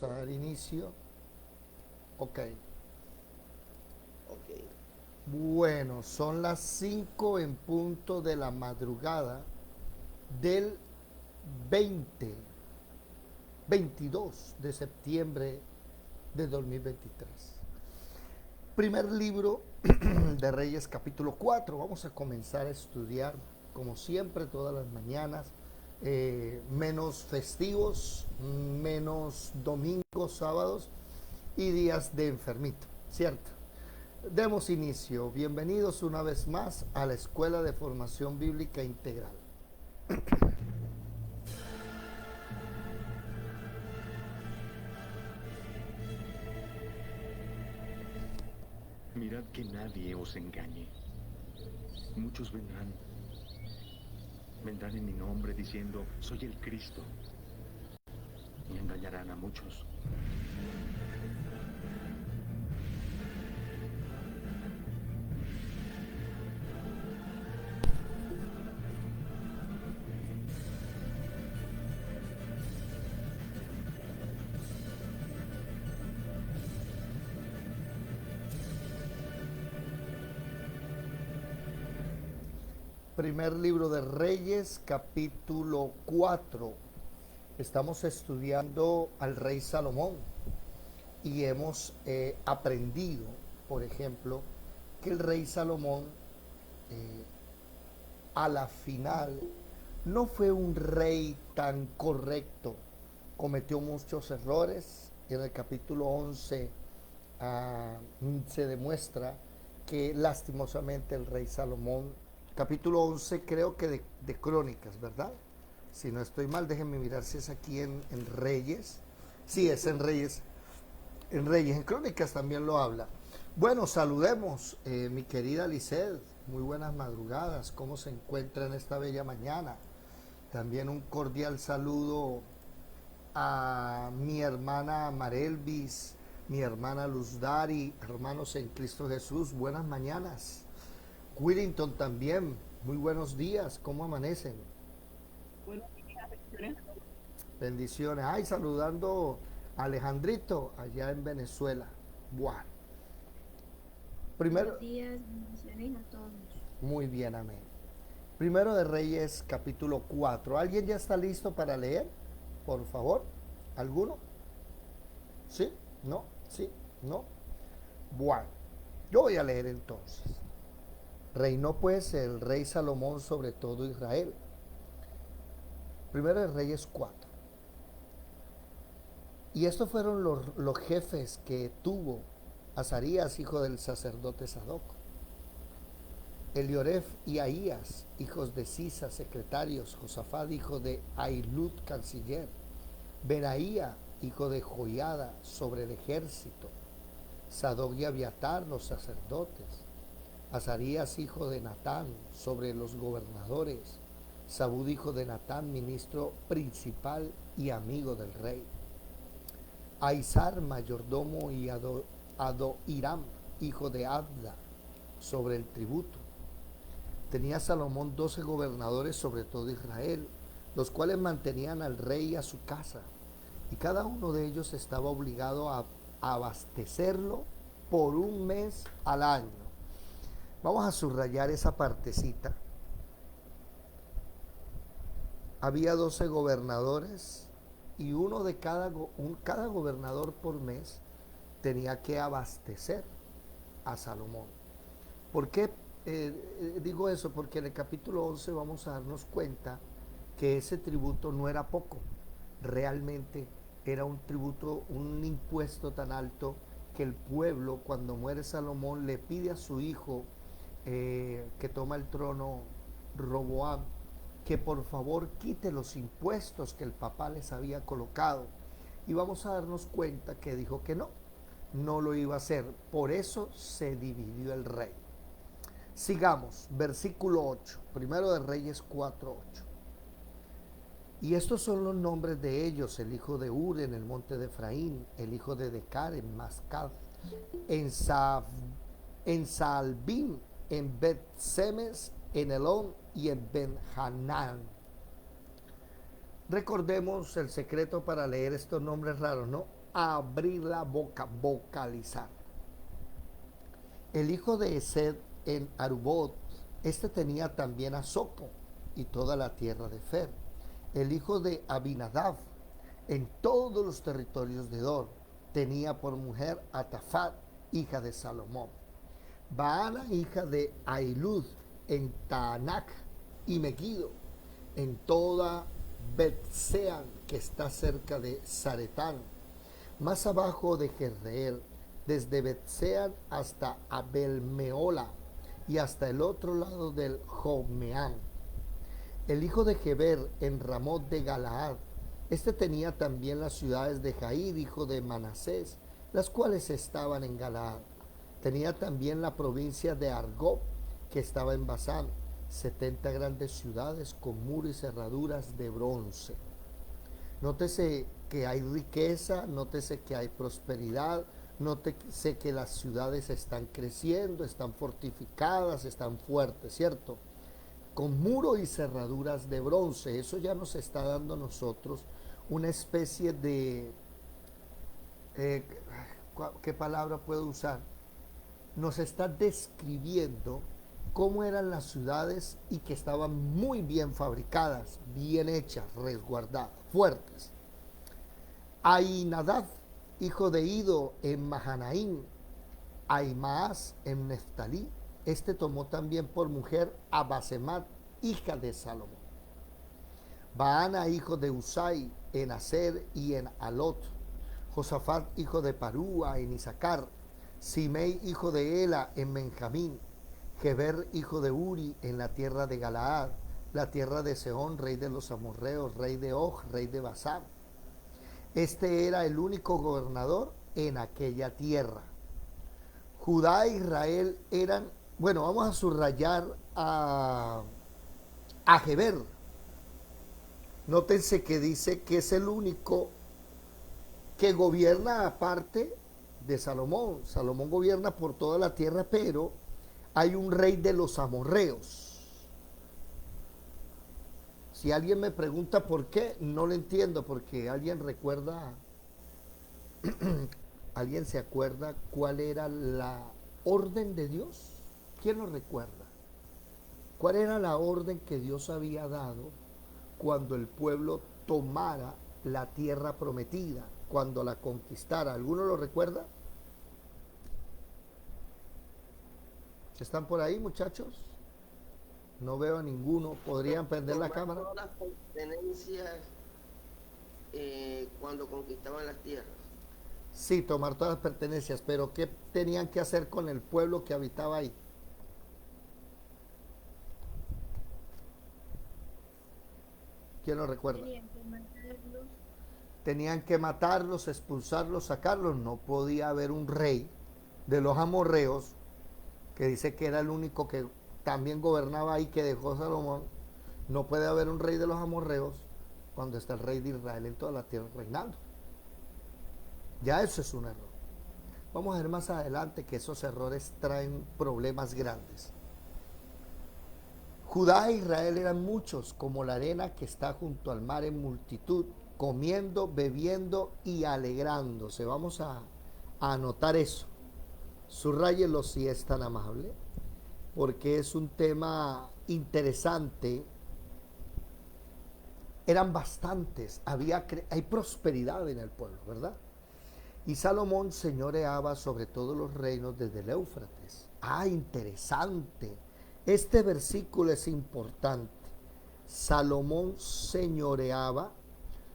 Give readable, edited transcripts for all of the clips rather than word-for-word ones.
A dar inicio. Ok. Ok. Bueno, son las 5 en punto de la madrugada del 20, 22 de septiembre de 2023. Primer libro de Reyes, capítulo 4. Vamos a comenzar a estudiar, como siempre, todas las mañanas, menos festivos, menos domingos, sábados y días de enfermito, ¿cierto? Demos inicio. Bienvenidos una vez más a la Escuela de Formación Bíblica Integral. Mirad que nadie os engañe. Muchos vendrán en mi nombre diciendo, soy el Cristo, y engañarán a muchos. Primer libro de Reyes, capítulo 4. Estamos estudiando al rey Salomón y hemos aprendido, por ejemplo, que el rey Salomón eh, a la final no fue un rey tan correcto, cometió muchos errores. En el capítulo 11 se demuestra que lastimosamente el rey Salomón, capítulo 11 creo que de Crónicas, ¿verdad? Si no estoy mal, déjenme mirar si es aquí en Reyes. Sí, es en Reyes, en Crónicas también lo habla. Bueno, saludemos, mi querida Lisset, muy buenas madrugadas, ¿cómo se encuentra en esta bella mañana? También un cordial saludo a mi hermana Marelvis, mi hermana Luz Dari, hermanos en Cristo Jesús, buenas mañanas. Willington también, muy buenos días, ¿cómo amanecen? Buenos días, bendiciones. Bendiciones. Ay, saludando a Alejandrito allá en Venezuela. Bueno, Buenos primero, días, bendiciones a todos. muy bien, amén. Primero de Reyes, capítulo 4. ¿Alguien ya está listo para leer? Por favor, ¿alguno? ¿Sí? ¿No? ¿Sí? ¿No? Bueno, yo voy a leer entonces. Reinó pues el rey Salomón sobre todo Israel. Primero de Reyes 4. Y estos fueron los jefes que tuvo Azarías, hijo del sacerdote Sadoc, Elioref y Ahías, hijos de Sisa, secretarios, Josafat, hijo de Ahilud, canciller, Benaía, hijo de Joiada, sobre el ejército, Sadoc y Abiatar, los sacerdotes, Azarías, hijo de Natán, sobre los gobernadores, Sabud, hijo de Natán, ministro principal y amigo del rey, Aizar, mayordomo, y Adoiram, hijo de Abda, sobre el tributo. Tenía Salomón 12 gobernadores sobre todo Israel, los cuales mantenían al rey y a su casa, y cada uno de ellos estaba obligado a abastecerlo por un mes al año. Vamos a subrayar esa partecita. Había 12 gobernadores y uno de cada gobernador por mes tenía que abastecer a Salomón. ¿Por qué digo eso? Porque en el capítulo 11 vamos a darnos cuenta que ese tributo no era poco. Realmente era un tributo, un impuesto tan alto que el pueblo, cuando muere Salomón, le pide a su hijo que toma el trono, Roboam, que por favor quite los impuestos que el papá les había colocado. Y vamos a darnos cuenta que dijo que no, no lo iba a hacer. Por eso se dividió el rey. Sigamos, versículo 8, primero de Reyes 4:8. Y estos son los nombres de ellos: el hijo de Ur en el monte de Efraín, el hijo de Decar en Mascad, en Saalbim, en Bet-Semes, en Elón y en Ben-Hanán. Recordemos el secreto para leer estos nombres raros, ¿no? abrir la boca, vocalizar. El hijo de Esed en Arubot, este tenía también a Soco y toda la tierra de Fer. El hijo de Abinadab en todos los territorios de Dor, tenía por mujer a Tafat, hija de Salomón. Baana, hija de Ailud, en Taanac y Megiddo, en toda Betsean, que está cerca de Zaretán, más abajo de Jezreel, desde Betsean hasta Abel-Meola y hasta el otro lado del Jobmeán. El hijo de Geber en Ramot de Galaad, este tenía también las ciudades de Jair, hijo de Manasés, las cuales estaban en Galaad. Tenía también la provincia de Argob, que estaba en Basán, 70 grandes ciudades con muros y cerraduras de bronce. Nótese que hay riqueza, nótese que hay prosperidad, nótese que las ciudades están creciendo, están fortificadas, están fuertes, ¿cierto? Con muros y cerraduras de bronce. Eso ya nos está dando a nosotros una especie de, ¿qué palabra puedo usar? Nos está describiendo cómo eran las ciudades y que estaban muy bien fabricadas, bien hechas, resguardadas, fuertes. Ainadab, hijo de Ido en Mahanaim, Aimaas en Neftalí, este tomó también por mujer a Basemat, hija de Salomón. Baana, hijo de Usai, en Aser y en Alot. Josafat, hijo de Parúa, en Isaacar. Simei, hijo de Ela, en Benjamín. Geber, hijo de Uri, en la tierra de Galaad, la tierra de Sehón, rey de los amorreos, rey de Og, rey de Basán. Este era el único gobernador en aquella tierra. Judá e Israel eran, bueno, vamos a subrayar a Geber. Nótense que dice que es el único que gobierna aparte de Salomón. Salomón gobierna por toda la tierra, pero hay un rey de los amorreos. Si alguien me pregunta por qué, no lo entiendo, porque alguien recuerda, ¿alguien se acuerda cuál era la orden de Dios? ¿Quién lo recuerda? ¿Cuál era la orden que Dios había dado cuando el pueblo tomara la tierra prometida, cuando la conquistara? ¿Alguno lo recuerda? ¿Están por ahí, muchachos? No veo a ninguno. ¿Podrían prender la cámara? Todas las pertenencias cuando conquistaban las tierras. Sí, tomar todas las pertenencias, pero ¿qué tenían que hacer con el pueblo que habitaba ahí? ¿Quién lo recuerda? Tenían que matarlos, expulsarlos, sacarlos. No podía haber un rey de los amorreos, que dice que era el único que también gobernaba ahí, que dejó Salomón. No puede haber un rey de los amorreos cuando está el rey de Israel en toda la tierra reinando. Ya eso es un error. Vamos a ver más adelante que esos errores traen problemas grandes. Judá e Israel eran muchos, como la arena que está junto al mar en multitud, comiendo, bebiendo y alegrándose. Vamos a anotar eso. Subrayelo si es tan amable, porque es un tema interesante. Eran bastantes, hay prosperidad en el pueblo, ¿verdad? Y Salomón señoreaba sobre todos los reinos desde el Éufrates. Interesante. Este versículo es importante. Salomón señoreaba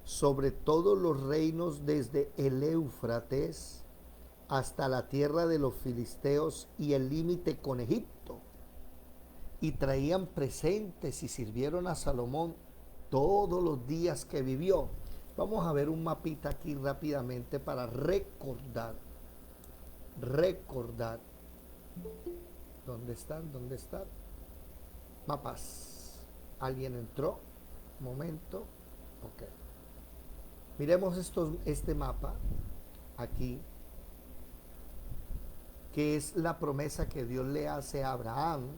sobre todos los reinos desde el Éufrates hasta la tierra de los filisteos y el límite con Egipto. Y traían presentes y sirvieron a Salomón todos los días que vivió. Vamos a ver un mapita aquí rápidamente para recordar. ¿Dónde están? Mapas. ¿Alguien entró? Un momento. Ok. Miremos este mapa aquí, que es la promesa que Dios le hace a Abraham,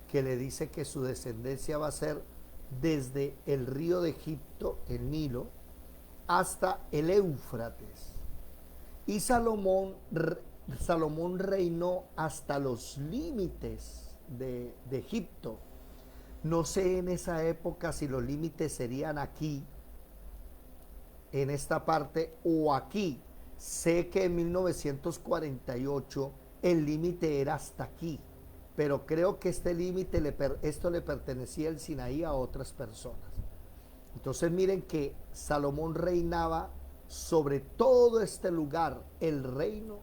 que le dice que su descendencia va a ser desde el río de Egipto, el Nilo, hasta el Éufrates. Y Salomón reinó hasta los límites de Egipto. No sé en esa época si los límites serían aquí, en esta parte, o aquí. Sé que en 1948 el límite era hasta aquí, pero creo que este límite, esto le pertenecía el Sinaí a otras personas. Entonces miren que Salomón reinaba sobre todo este lugar. El reino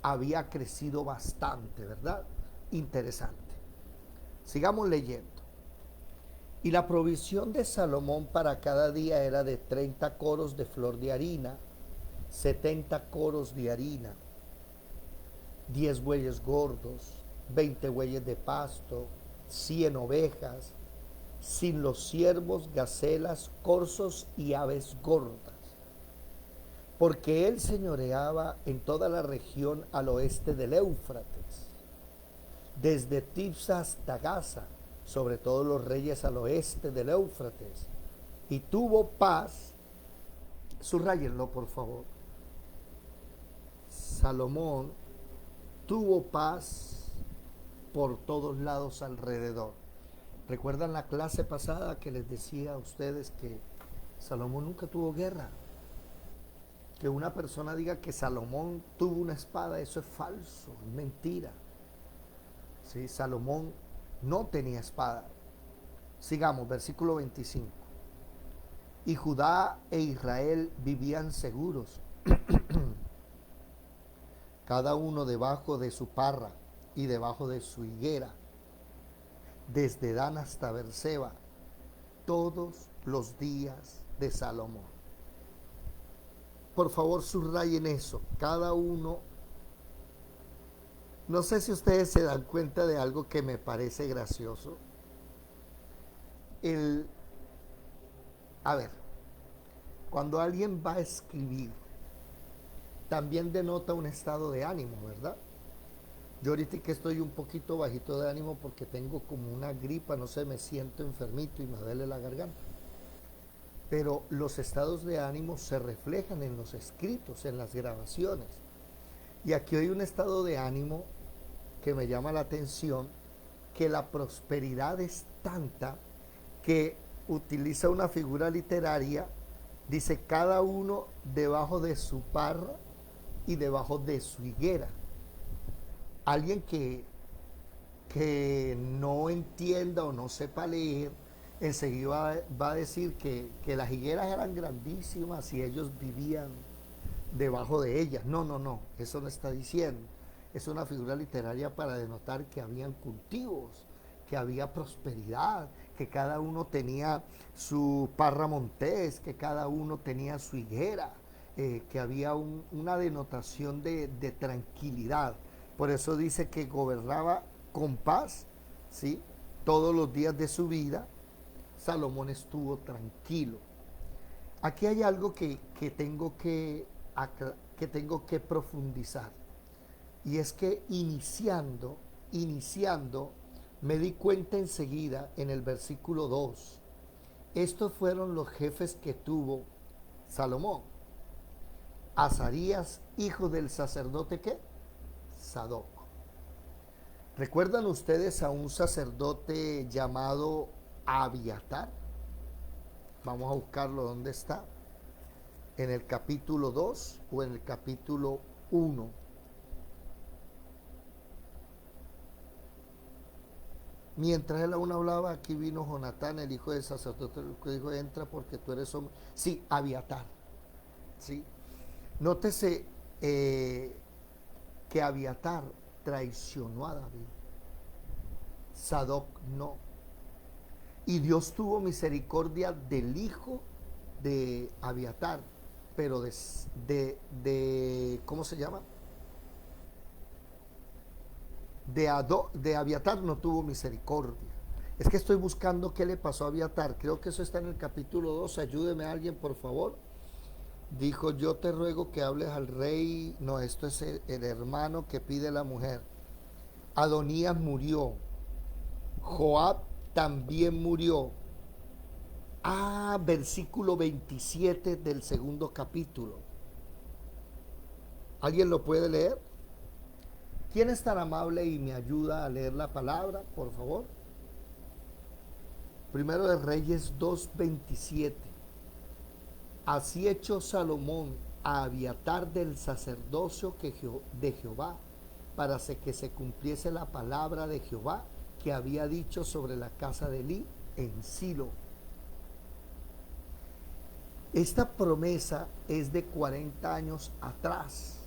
había crecido bastante, ¿verdad? Interesante. Sigamos leyendo. Y la provisión de Salomón para cada día era de 30 coros de flor de harina, 70 coros de harina, 10 bueyes gordos, 20 bueyes de pasto, 100 ovejas, sin los ciervos, gacelas, corzos y aves gordas. Porque él señoreaba en toda la región al oeste del Éufrates, desde Tifsa hasta Gaza, sobre todos los reyes al oeste del Éufrates, y tuvo paz. Subrayenlo, por favor. Salomón tuvo paz por todos lados alrededor. ¿Recuerdan la clase pasada que les decía a ustedes que Salomón nunca tuvo guerra? Que una persona diga que Salomón tuvo una espada, eso es falso, es mentira. ¿Sí? Salomón no tenía espada. Sigamos, versículo 25. Y Judá e Israel vivían seguros, cada uno debajo de su parra y debajo de su higuera, desde Dan hasta Beerseba, todos los días de Salomón. Por favor, subrayen eso, cada uno. No sé si ustedes se dan cuenta de algo que me parece gracioso. A ver, cuando alguien va a escribir, también denota un estado de ánimo, ¿verdad? Yo ahorita que estoy un poquito bajito de ánimo porque tengo como una gripa, no sé, me siento enfermito y me duele la garganta. Pero los estados de ánimo se reflejan en los escritos, en las grabaciones. Y aquí hay un estado de ánimo que me llama la atención, que la prosperidad es tanta que utiliza una figura literaria, dice cada uno debajo de su parra y debajo de su higuera. Alguien que no entienda o no sepa leer, enseguida va a decir que las higueras eran grandísimas y ellos vivían debajo de ellas. No, eso no está diciendo. Es una figura literaria para denotar que habían cultivos, que había prosperidad, que cada uno tenía su parra montés, que cada uno tenía su higuera, que había una denotación de tranquilidad. Por eso dice que gobernaba con paz, ¿sí? Todos los días de su vida, Salomón estuvo tranquilo. Aquí hay algo que tengo que profundizar. Y es que iniciando, me di cuenta enseguida en el versículo 2. Estos fueron los jefes que tuvo Salomón. Azarías, hijo del sacerdote, ¿qué? Sadoc. ¿Recuerdan ustedes a un sacerdote llamado Abiatar? Vamos a buscarlo, ¿dónde está? ¿En el capítulo 2 o en el capítulo 1? Mientras él aún hablaba, aquí vino Jonatán, el hijo del sacerdote, que dijo, entra porque tú eres hombre. Sí, Abiatar. ¿Sí? Nótese que Abiatar traicionó a David. Sadoc no. Y Dios tuvo misericordia del hijo de Abiatar, pero de ¿cómo se llama? De Abiatar no tuvo misericordia. Es que estoy buscando qué le pasó a Abiatar. Creo que eso está en el capítulo 2. Ayúdeme a alguien, por favor. Dijo, yo te ruego que hables al rey. No, esto es el hermano que pide la mujer. Adonías murió. Joab también murió. Versículo 27 del segundo capítulo. ¿Alguien lo puede leer? ¿Quién es tan amable y me ayuda a leer la palabra, por favor? Primero de Reyes 2:27. Así echó Salomón a Abiatar del sacerdocio de Jehová, para que se cumpliese la palabra de Jehová que había dicho sobre la casa de Elí en Silo. Esta promesa es de 40 años atrás,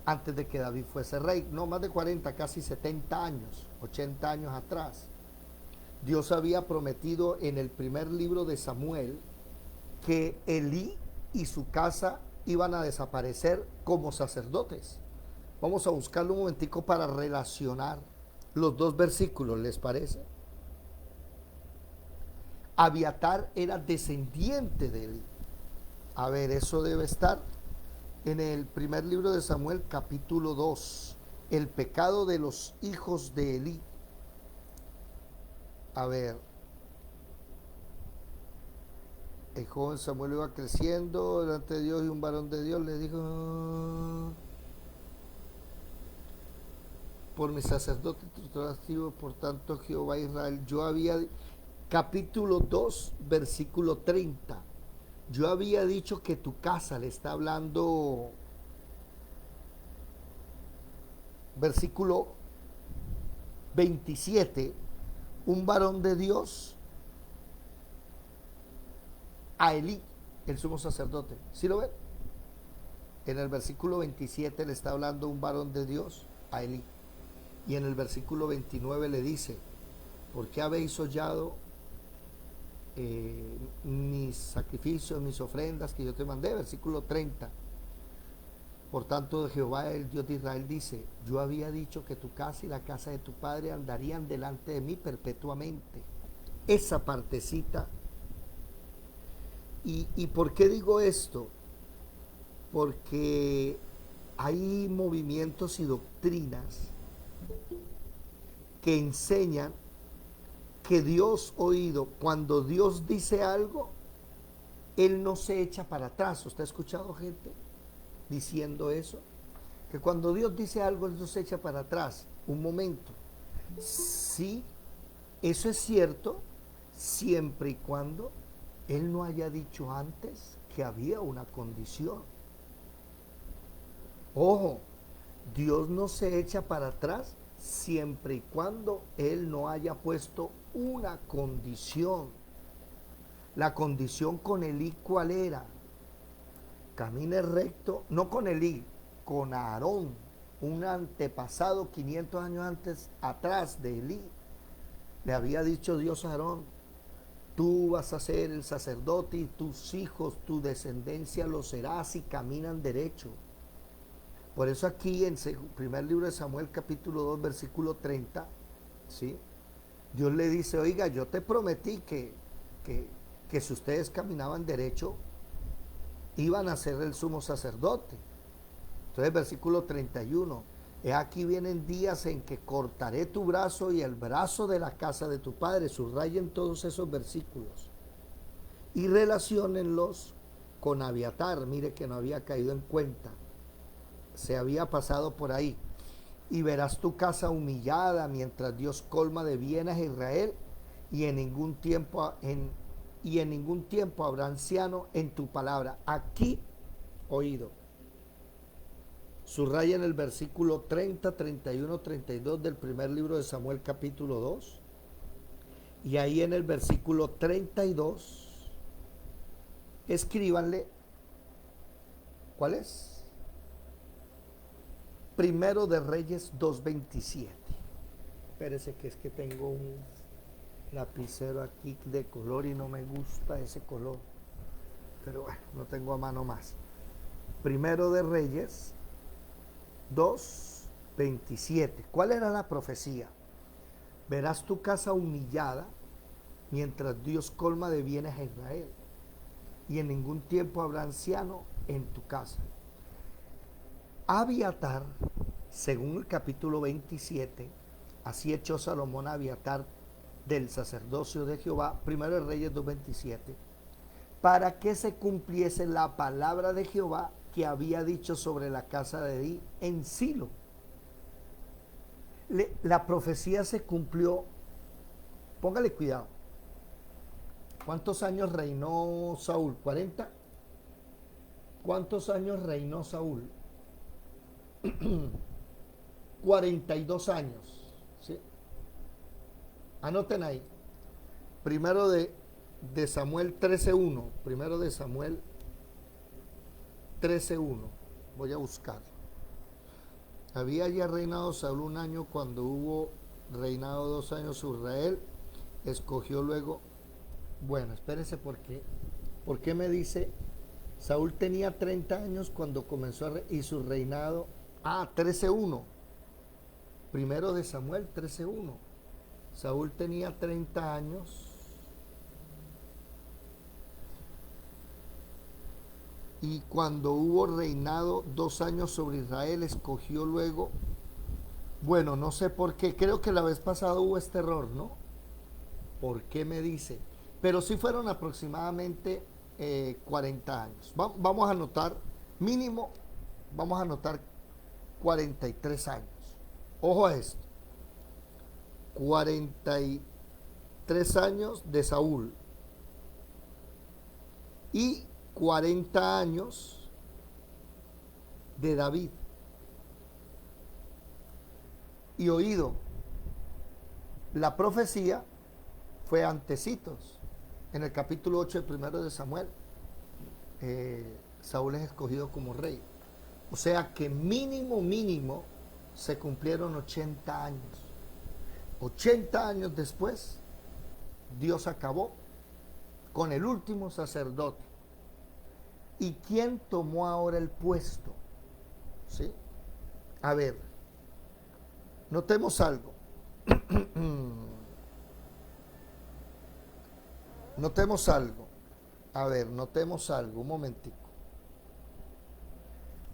antes de que David fuese rey. No más de 40, casi 70 años, 80 años atrás. Dios había prometido en el primer libro de Samuel que Elí y su casa iban a desaparecer como sacerdotes. Vamos a buscarlo un momentico para relacionar los dos versículos, ¿les parece? Abiatar era descendiente de Elí. A ver, eso debe estar en el primer libro de Samuel, capítulo 2. El pecado de los hijos de Elí. A ver. El joven Samuel iba creciendo delante de Dios y un varón de Dios le dijo: por mi sacerdote tutelativo, por tanto Jehová Israel, yo había, capítulo 2, versículo 30, yo había dicho que tu casa, le está hablando, versículo 27, un varón de Dios a Elí, el sumo sacerdote. ¿Sí lo ven? En el versículo 27 le está hablando un varón de Dios a Elí. Y en el versículo 29 le dice: ¿por qué habéis hollado mis sacrificios, mis ofrendas que yo te mandé? Versículo 30. Por tanto, Jehová, el Dios de Israel, dice: yo había dicho que tu casa y la casa de tu padre andarían delante de mí perpetuamente. Esa partecita. ¿Y por qué digo esto? Porque hay movimientos y doctrinas que enseñan que Dios, oído, cuando Dios dice algo, Él no se echa para atrás. ¿Usted ha escuchado gente diciendo eso? Que cuando Dios dice algo, Él no se echa para atrás. Un momento. Sí, eso es cierto, siempre y cuando Él no haya dicho antes que había una condición. Ojo, Dios no se echa para atrás siempre y cuando Él no haya puesto una condición. La condición con Elí, ¿cuál era? Camine recto, no con Elí, con Aarón, un antepasado 500 años antes, atrás de Elí. Le había dicho Dios a Aarón: tú vas a ser el sacerdote y tus hijos, tu descendencia lo será si caminan derecho. Por eso aquí en el primer libro de Samuel, capítulo 2, versículo 30, ¿sí? Dios le dice: oiga, yo te prometí que si ustedes caminaban derecho, iban a ser el sumo sacerdote. Entonces, versículo 31, he aquí vienen días en que cortaré tu brazo y el brazo de la casa de tu padre. Subrayen todos esos versículos y relaciónenlos con Abiatar. Mire que no había caído en cuenta, se había pasado por ahí. Y verás tu casa humillada mientras Dios colma de bienes a Israel, y en ningún tiempo habrá anciano en tu palabra. Aquí, oído, subrayen el versículo 30, 31, 32 del primer libro de Samuel, capítulo 2, y ahí en el versículo 32 escríbanle, ¿cuál es? Primero de Reyes 2:27. Espérese que es que tengo un lapicero aquí de color y no me gusta ese color. Pero bueno, no tengo a mano más. Primero de Reyes 2:27. ¿Cuál era la profecía? Verás tu casa humillada mientras Dios colma de bienes a Israel, y en ningún tiempo habrá anciano en tu casa. Abiatar, según el capítulo 27, así echó Salomón a Abiatar del sacerdocio de Jehová, primero de Reyes 2:27, para que se cumpliese la palabra de Jehová que había dicho sobre la casa de David en Silo. La profecía se cumplió. Póngale cuidado. ¿Cuántos años reinó Saúl? ¿40? ¿Cuántos años reinó Saúl? 42 años. ¿Sí? Anoten ahí. Primero de Samuel 13:1. Primero de Samuel 13:1. Voy a buscarlo. Había ya reinado Saúl un año cuando hubo reinado 2 años sobre Israel. Escogió luego. Bueno, espérese porque. ¿Por qué me dice? Saúl tenía 30 años cuando comenzó y su reinado. 13:1. Primero de Samuel 13:1. Saúl tenía 30 años. Y cuando hubo reinado 2 años sobre Israel, escogió luego. Bueno, no sé por qué. Creo que la vez pasada hubo este error, ¿no? ¿Por qué me dice? Pero sí fueron aproximadamente 40 años. Vamos a anotar, mínimo, vamos a anotar 43 años. Ojo a esto. 43 años de Saúl. Y 40 años de David. Y oído, la profecía fue antecitos. En el capítulo 8 del primero de Samuel, Saúl es escogido como rey. O sea que mínimo se cumplieron 80 años. 80 años después, Dios acabó con el último sacerdote. ¿Y quién tomó ahora el puesto? ¿Sí? A ver, notemos algo. Notemos algo. A ver, notemos algo, un momentico.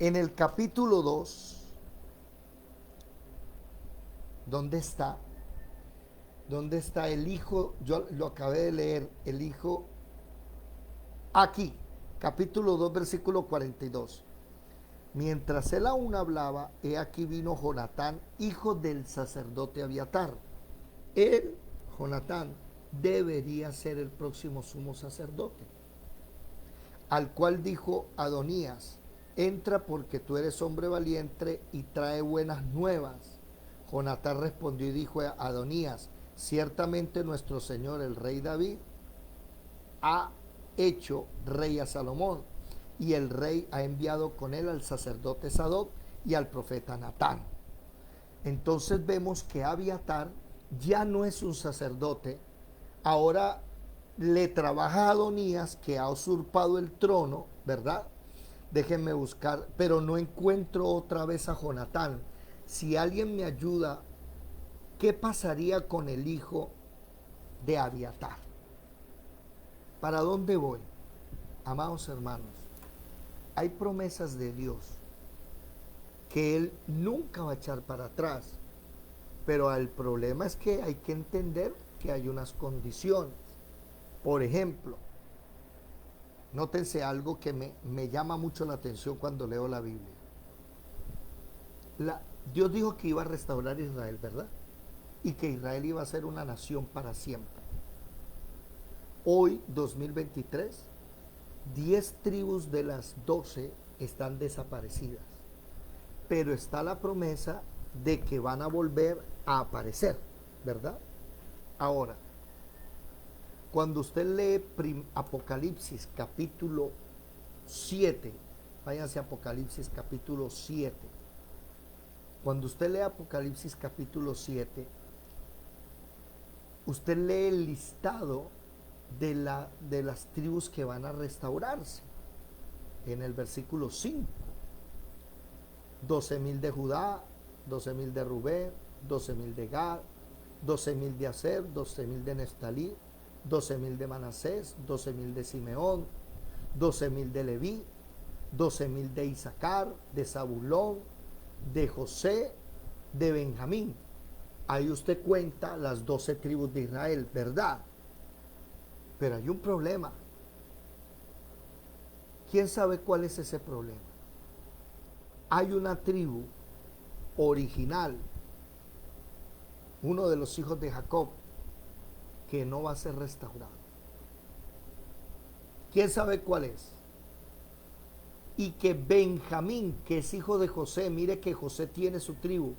En el capítulo 2, ¿dónde está? ¿Dónde está el hijo? Yo lo acabé de leer, el hijo. Aquí, capítulo 2, versículo 42. Mientras él aún hablaba, he aquí vino Jonatán, hijo del sacerdote Abiatar. Él, Jonatán, debería ser el próximo sumo sacerdote. Al cual dijo Adonías: entra porque tú eres hombre valiente y trae buenas nuevas. Jonatán respondió y dijo a Adonías: ciertamente nuestro señor el rey David ha hecho rey a Salomón, y el rey ha enviado con él al sacerdote Sadoc y al profeta Natán. Entonces vemos que Abiatar ya no es un sacerdote, ahora le trabaja a Adonías, que ha usurpado el trono, ¿verdad? Déjenme buscar, pero no encuentro otra vez a Jonatán. Si alguien me ayuda, ¿qué pasaría con el hijo de Abiatar? ¿Para dónde voy? Amados hermanos, hay promesas de Dios que Él nunca va a echar para atrás, pero el problema es que hay que entender que hay unas condiciones. Por ejemplo, nótense algo que me llama mucho la atención cuando leo la Biblia. Dios dijo que iba a restaurar Israel, ¿verdad? Y que Israel iba a ser una nación para siempre. Hoy, 2023, 10 tribus de las 12 están desaparecidas. Pero está la promesa de que van a volver a aparecer, ¿verdad? Ahora, cuando usted lee Apocalipsis capítulo 7, váyanse a Apocalipsis capítulo 7. Cuando usted lee Apocalipsis capítulo 7, usted lee el listado de las tribus que van a restaurarse. En el versículo 5, 12,000 de Judá, 12,000 de Rubén, 12,000 de Gad, 12,000 de Aser, 12,000 de Neftalí, 12,000 de Manasés, 12,000 de Simeón, 12,000 de Leví, 12,000 de Isaacar, de Zabulón, de José, de Benjamín. Ahí usted cuenta las 12 tribus de Israel, ¿verdad? Pero hay un problema. ¿Quién sabe cuál es ese problema? hay una tribu original, uno de los hijos de Jacob, que no va a ser restaurado. ¿Quién sabe cuál es? Y que Benjamín, que es hijo de José, mire que José tiene su tribu,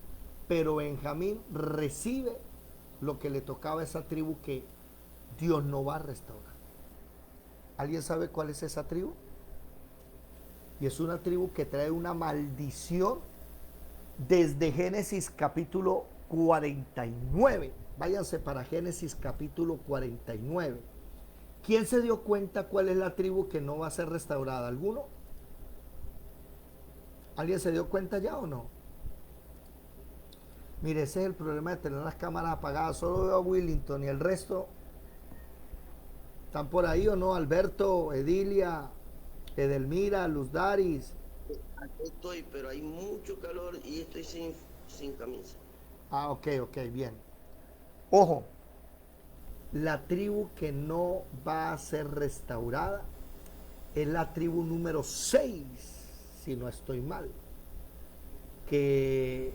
pero Benjamín recibe lo que le tocaba a esa tribu que Dios no va a restaurar. ¿Alguien sabe cuál es esa tribu? Y es una tribu que trae una maldición desde Génesis capítulo 49. Váyanse para Génesis capítulo 49. ¿Quién se dio cuenta cuál es la tribu que no va a ser restaurada? ¿Alguno? ¿Alguien se dio cuenta ya o no? Mire, ese es el problema de tener las cámaras apagadas. Solo veo a Willington y el resto están por ahí o no. Alberto, Edilia, Edelmira, Luz Daris. Aquí estoy, pero hay mucho calor y estoy sin camisa. Ah, ok, bien. Ojo, la tribu que no va a ser restaurada es la tribu número 6, si no estoy mal. Que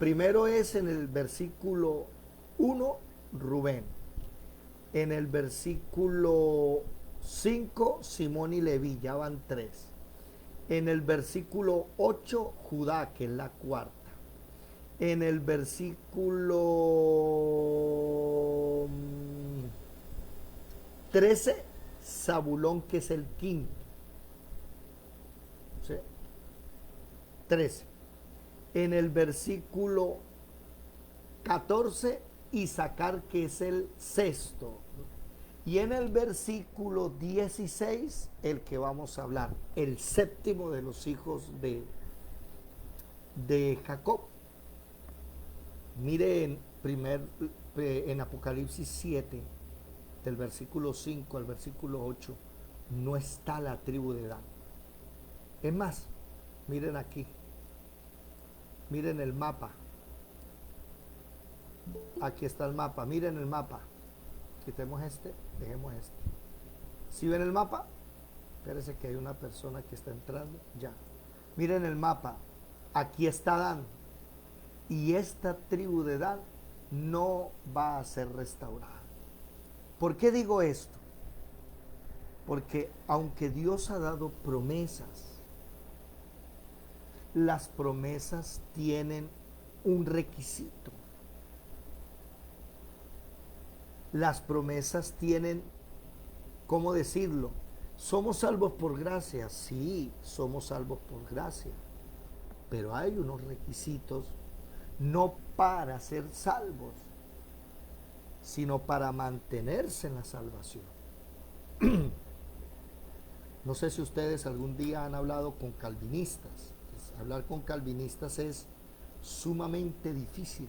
primero es en el versículo 1, Rubén. En el versículo 5, Simón y Leví, ya van 3. En el versículo 8, Judá, que es la cuarta. En el versículo 13, Zabulón, que es el quinto. ¿Sí? 13. En el versículo 14, Isaacar, que es el sexto. Y en el versículo 16, el que vamos a hablar, el séptimo de los hijos de Jacob. Mire en Apocalipsis 7, del versículo 5 al versículo 8, no está la tribu de Dan. Es más, miren aquí, miren el mapa. Aquí está el mapa, miren el mapa. Quitemos este, dejemos este. ¿Sí ven el mapa? Espérense que hay una persona que está entrando. Ya. Miren el mapa. Aquí está Dan. Y esta tribu de Dan no va a ser restaurada. ¿Por qué digo esto? Porque aunque Dios ha dado promesas, las promesas tienen un requisito. Las promesas tienen, ¿cómo decirlo? ¿Somos salvos por gracia? Sí, somos salvos por gracia. Pero hay unos requisitos, no para ser salvos, sino para mantenerse en la salvación. No sé si ustedes algún día han hablado con calvinistas. Hablar con calvinistas es sumamente difícil,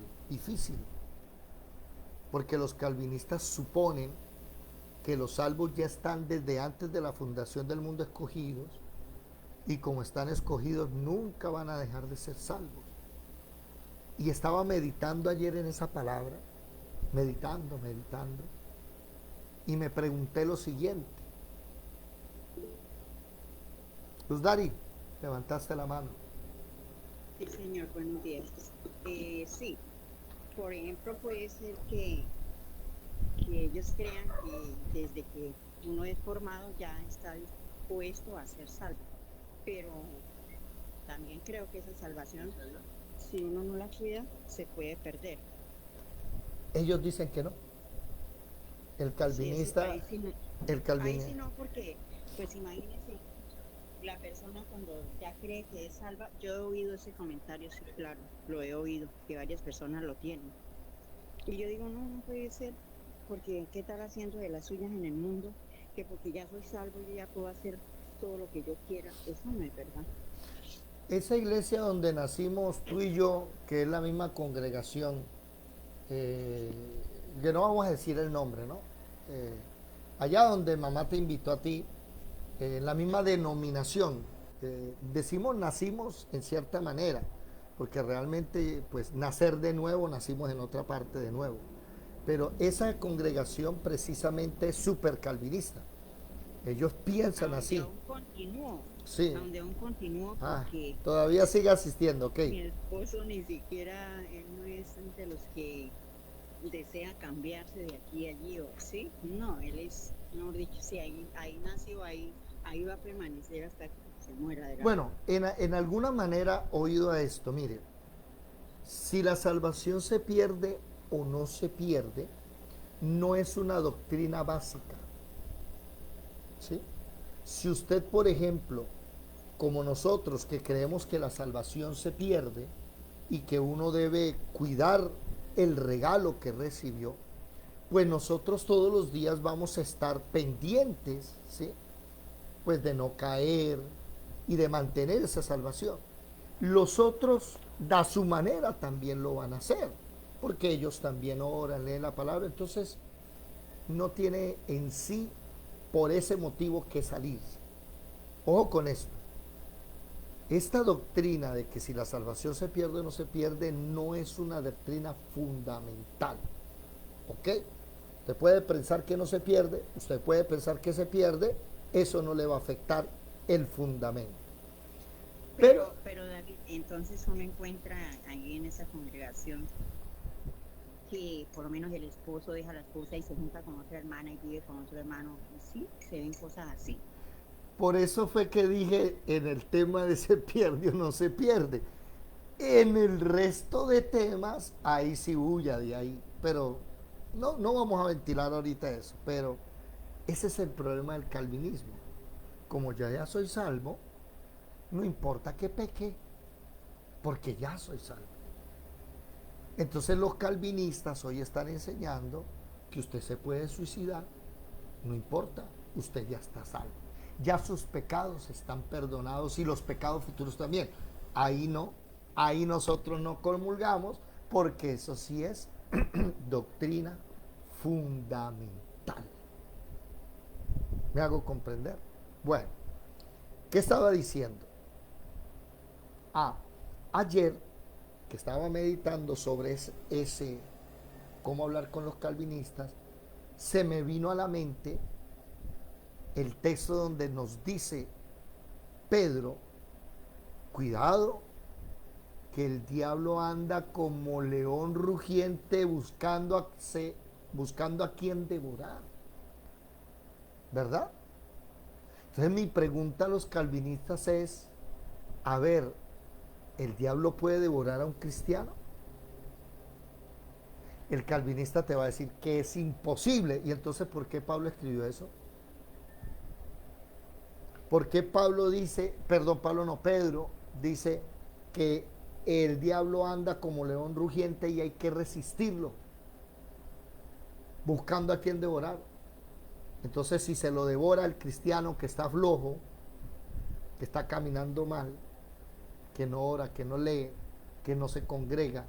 porque los calvinistas suponen que los salvos ya están desde antes de la fundación del mundo escogidos, y como están escogidos nunca van a dejar de ser salvos. Y estaba meditando ayer en esa palabra, meditando, y me pregunté lo siguiente. Luz Dari, levantaste la mano. Sí, señor, buenos días. Sí, por ejemplo, puede ser que ellos crean que desde que uno es formado ya está dispuesto a ser salvo. Pero también creo que esa salvación, si uno no la cuida, se puede perder. Ellos dicen que no. El calvinista, Sí, ahí sí no, el calvinista. ahí sí no, porque, pues imagínese, la persona cuando ya cree que es salva, yo he oído ese comentario, sí, claro, lo he oído, que varias personas lo tienen. Y yo digo, no puede ser, porque ¿qué tal haciendo de las suyas en el mundo? Que porque ya soy salvo, yo ya puedo hacer todo lo que yo quiera. Eso no es verdad. Esa iglesia donde nacimos tú y yo, que es la misma congregación, que no vamos a decir el nombre, ¿no? Allá donde mamá te invitó a ti, la misma denominación, decimos nacimos en cierta manera, porque realmente pues nacer de nuevo, nacimos en otra parte de nuevo, pero esa congregación precisamente es súper calvinista. Ellos piensan así. Aún continúo. Sí. donde aún continúo Ah, porque todavía sigue asistiendo, ok. mi esposo ni siquiera, él no es de los que desea cambiarse de aquí a allí, o sí, no, él es, mejor dicho, sí, ahí nació, ahí va a permanecer hasta que se muera de la Bueno, en alguna manera oído a esto, mire, si la salvación se pierde o no se pierde, no es una doctrina básica, ¿sí? Si usted, por ejemplo, como nosotros que creemos que la salvación se pierde y que uno debe cuidar el regalo que recibió, pues nosotros todos los días vamos a estar pendientes, ¿sí? Pues de no caer y de mantener esa salvación. Los otros, a su manera, también lo van a hacer, porque ellos también oran, leen la palabra, entonces no tiene en sí por ese motivo que salirse. Ojo con esto. Esta doctrina de que si la salvación se pierde o no se pierde no es una doctrina fundamental. ¿Ok? Usted puede pensar que no se pierde, usted puede pensar que se pierde, eso no le va a afectar el fundamento. Pero David, entonces uno encuentra ahí en esa congregación que por lo menos el esposo deja a la esposa y se junta con otra hermana y vive con otro hermano, y sí, se ven cosas así. Por eso fue que dije en el tema de se pierde o no se pierde. En el resto de temas, ahí sí huya de ahí. Pero no vamos a ventilar ahorita eso. Pero ese es el problema del calvinismo. Como yo ya soy salvo, no importa que peque, porque ya soy salvo. Entonces los calvinistas hoy están enseñando que usted se puede suicidar, no importa, usted ya está salvo. Ya sus pecados están perdonados y los pecados futuros también. Ahí no, ahí nosotros no comulgamos porque eso sí es doctrina fundamental. ¿Me hago comprender? Bueno, ¿qué estaba diciendo? Ayer que estaba meditando sobre ese cómo hablar con los calvinistas, se me vino a la mente el texto donde nos dice Pedro, cuidado, que el diablo anda como león rugiente buscando a quien devorar. ¿Verdad? Entonces mi pregunta a los calvinistas es, a ver, ¿el diablo puede devorar a un cristiano? El calvinista te va a decir que es imposible. ¿Y entonces por qué Pablo escribió eso? ¿Por qué Pedro dice que el diablo anda como león rugiente y hay que resistirlo, buscando a quien devorar? Entonces, si se lo devora el cristiano que está flojo, que está caminando mal, que no ora, que no lee, que no se congrega,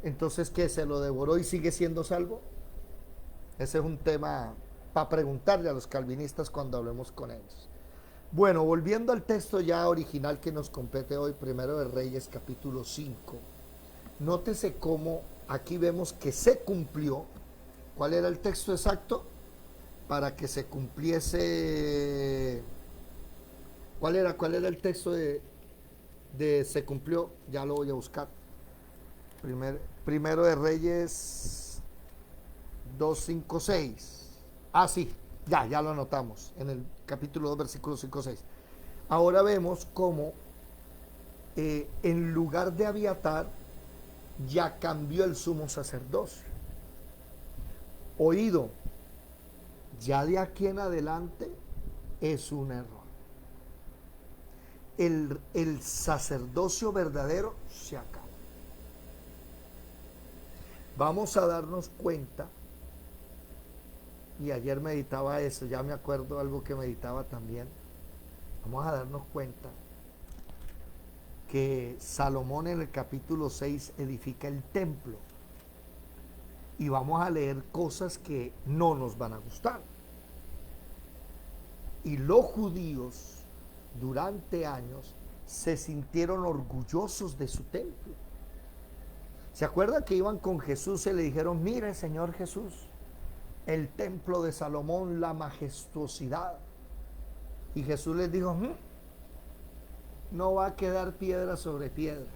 entonces, ¿qué? ¿Se lo devoró y sigue siendo salvo? Ese es un tema para preguntarle a los calvinistas cuando hablemos con ellos. Bueno, volviendo al texto ya original que nos compete hoy, Primero de Reyes, capítulo 5. Nótese cómo aquí vemos que se cumplió. ¿Cuál era el texto exacto? Para que se cumpliese. ¿Cuál era el texto de se cumplió? Ya lo voy a buscar. Primero de Reyes 2, 5, 6. Sí, ya lo anotamos en el capítulo 2, versículos 5, 6. Ahora vemos cómo en lugar de Abiatar ya cambió el sumo sacerdocio. Oído, ya de aquí en adelante es un error. El sacerdocio verdadero se acaba. Vamos a darnos cuenta, y ayer meditaba eso, ya me acuerdo algo que meditaba también. Vamos a darnos cuenta que Salomón en el capítulo 6 edifica el templo. Y vamos a leer cosas que no nos van a gustar. Y los judíos durante años se sintieron orgullosos de su templo. ¿Se acuerdan que iban con Jesús y le dijeron, mire Señor Jesús, el templo de Salomón, la majestuosidad? Y Jesús les dijo, no va a quedar piedra sobre piedra.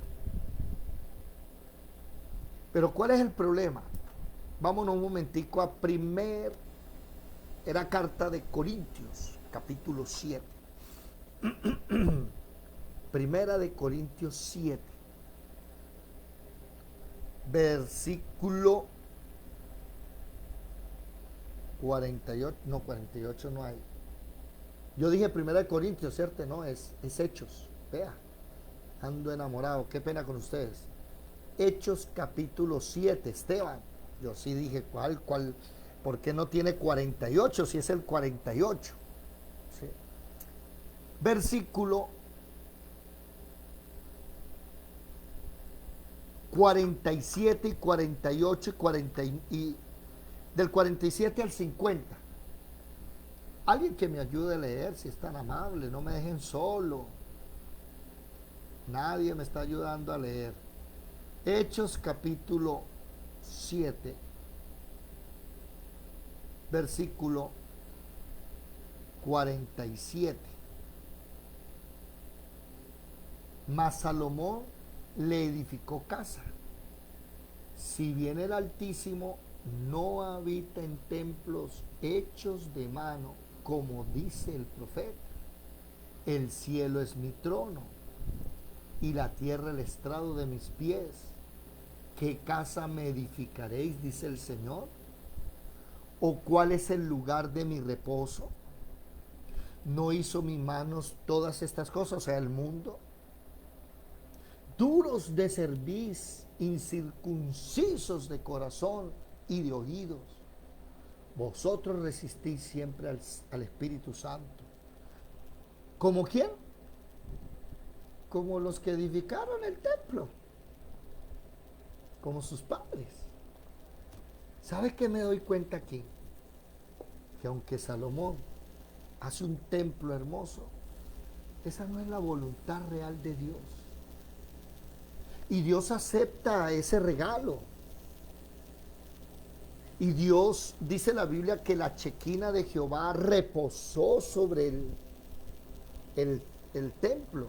Pero ¿cuál es el problema? Vámonos un momentico a era carta de Corintios, capítulo 7. Primera de Corintios 7, versículo 48, no, 48 no hay. Yo dije Primera de Corintios, ¿cierto? No, es Hechos. Vea, ando enamorado, qué pena con ustedes. Hechos capítulo 7, Esteban. Yo sí dije, ¿cuál? ¿Por qué no tiene 48 si es el 48? ¿Sí? Versículo 47 y 48 y 40 y del 47 al 50. Alguien que me ayude a leer, si es tan amable, no me dejen solo. Nadie me está ayudando a leer. Hechos capítulo 7, versículo 47. Mas Salomón le edificó casa. Si bien el Altísimo no habita en templos hechos de mano, como dice el profeta, el cielo es mi trono y la tierra el estrado de mis pies. ¿Qué casa me edificaréis, dice el Señor? ¿O cuál es el lugar de mi reposo? ¿No hizo mis manos todas estas cosas, o sea, el mundo? Duros de cerviz, incircuncisos de corazón y de oídos, vosotros resistís siempre al Espíritu Santo. ¿Como quién? Como los que edificaron el templo, como sus padres. ¿Sabe qué me doy cuenta aquí? Que aunque Salomón hace un templo hermoso, esa no es la voluntad real de Dios. Y Dios acepta ese regalo. Y Dios, dice la Biblia, que la chequina de Jehová reposó sobre el templo.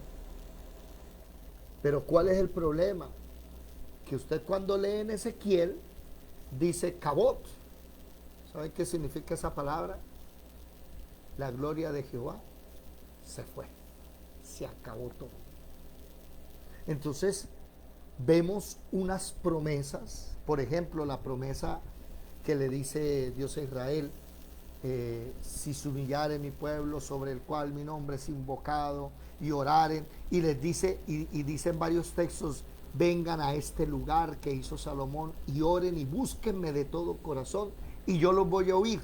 Pero ¿cuál es el problema? Que usted cuando lee en Ezequiel, dice Cabot. ¿Sabe qué significa esa palabra? La gloria de Jehová se fue. Se acabó todo. Entonces, vemos unas promesas. Por ejemplo, la promesa que le dice Dios a Israel, si se humillare mi pueblo sobre el cual mi nombre es invocado, y oraren, y les dice, y dicen varios textos, vengan a este lugar que hizo Salomón y oren y búsquenme de todo corazón y yo los voy a oír.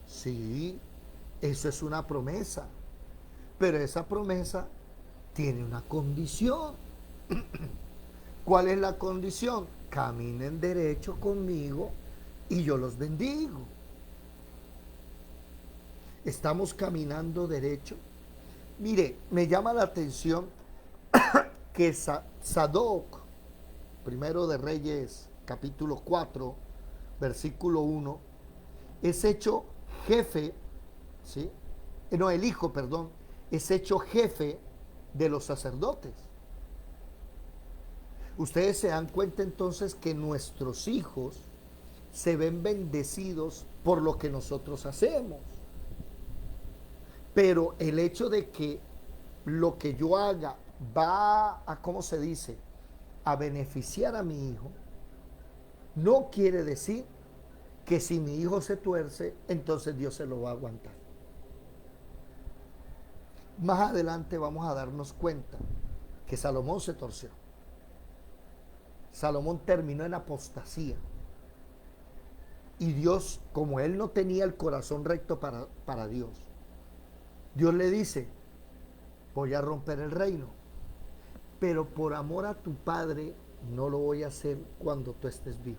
Sí, eso es una promesa, pero esa promesa tiene una condición. ¿Cuál es la condición? Caminen derecho conmigo y yo los bendigo. ¿Estamos caminando derecho? Mire, me llama la atención que Sadoc, primero de Reyes, capítulo 4, versículo 1, es hecho jefe, ¿sí? No, el hijo, perdón, es hecho jefe de los sacerdotes. Ustedes se dan cuenta entonces que nuestros hijos se ven bendecidos por lo que nosotros hacemos. Pero el hecho de que lo que yo haga va a, ¿cómo se dice?, a beneficiar a mi hijo, no quiere decir que si mi hijo se tuerce, entonces Dios se lo va a aguantar. Más adelante vamos a darnos cuenta que Salomón se torció. Salomón terminó en apostasía. Y Dios, como él no tenía el corazón recto para Dios, Dios le dice, voy a romper el reino, pero por amor a tu padre no lo voy a hacer cuando tú estés vivo,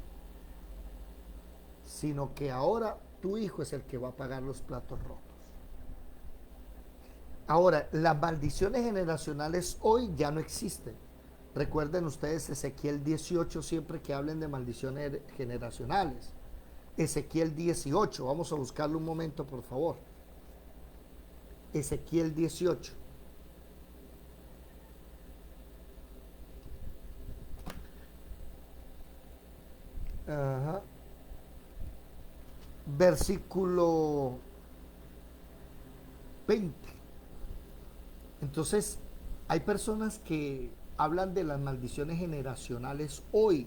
sino que ahora tu hijo es el que va a pagar los platos rotos. Ahora, las maldiciones generacionales hoy ya no existen. Recuerden ustedes Ezequiel 18, siempre que hablen de maldiciones generacionales. Ezequiel 18, vamos a buscarlo un momento, por favor. Ezequiel 18. Ajá. Versículo 20. Entonces, hay personas que hablan de las maldiciones generacionales hoy,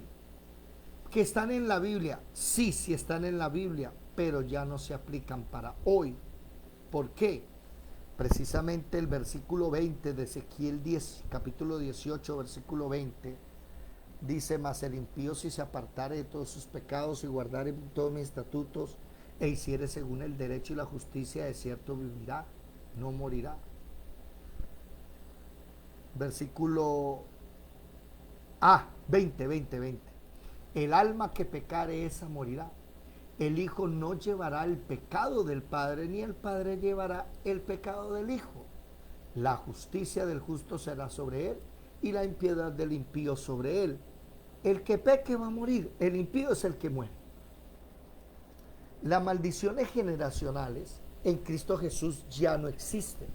que están en la Biblia. Sí, sí están en la Biblia, pero ya no se aplican para hoy. ¿Por qué? Precisamente el versículo 20 de Ezequiel 10, capítulo 18, versículo 20, dice: mas el impío, si se apartare de todos sus pecados y guardare todos mis estatutos e hiciere según el derecho y la justicia, de cierto vivirá, no morirá. Versículo 20. El alma que pecare, esa morirá. El hijo no llevará el pecado del padre, ni el padre llevará el pecado del hijo. La justicia del justo será sobre él, y la impiedad del impío sobre él. El que peque va a morir, el impío es el que muere. Las maldiciones generacionales en Cristo Jesús ya no existen,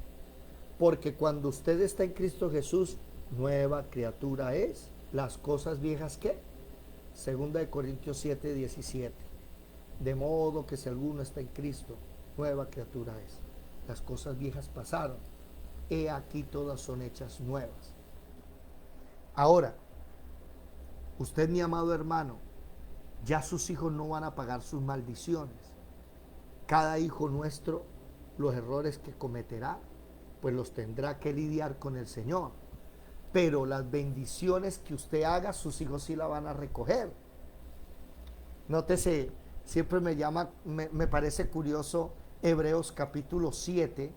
porque cuando usted está en Cristo Jesús, nueva criatura es. Las cosas viejas, ¿qué? Segunda de Corintios 7, 17. De modo que si alguno está en Cristo, nueva criatura es. Las cosas viejas pasaron, he aquí todas son hechas nuevas. Ahora, usted, mi amado hermano, ya sus hijos no van a pagar sus maldiciones. Cada hijo nuestro, los errores que cometerá, pues los tendrá que lidiar con el Señor. Pero las bendiciones que usted haga, sus hijos sí la van a recoger. Nótese, siempre me parece curioso Hebreos capítulo 7,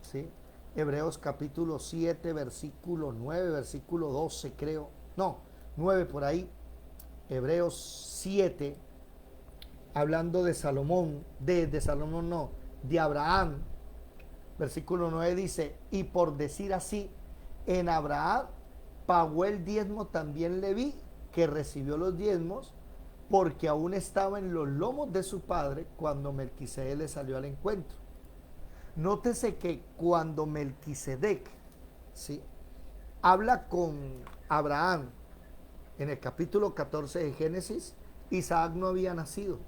¿sí? Hebreos capítulo 7, versículo 9, versículo 12 creo, no, 9 por ahí. Hebreos 7, hablando de Salomón, de Salomón no, de Abraham. Versículo 9 dice: y por decir así, en Abraham pagó el diezmo también Leví, que recibió los diezmos, porque aún estaba en los lomos de su padre cuando Melquisedec le salió al encuentro. Nótese que cuando Melquisedec, ¿sí?, habla con Abraham en el capítulo 14 de Génesis, Isaac no había nacido.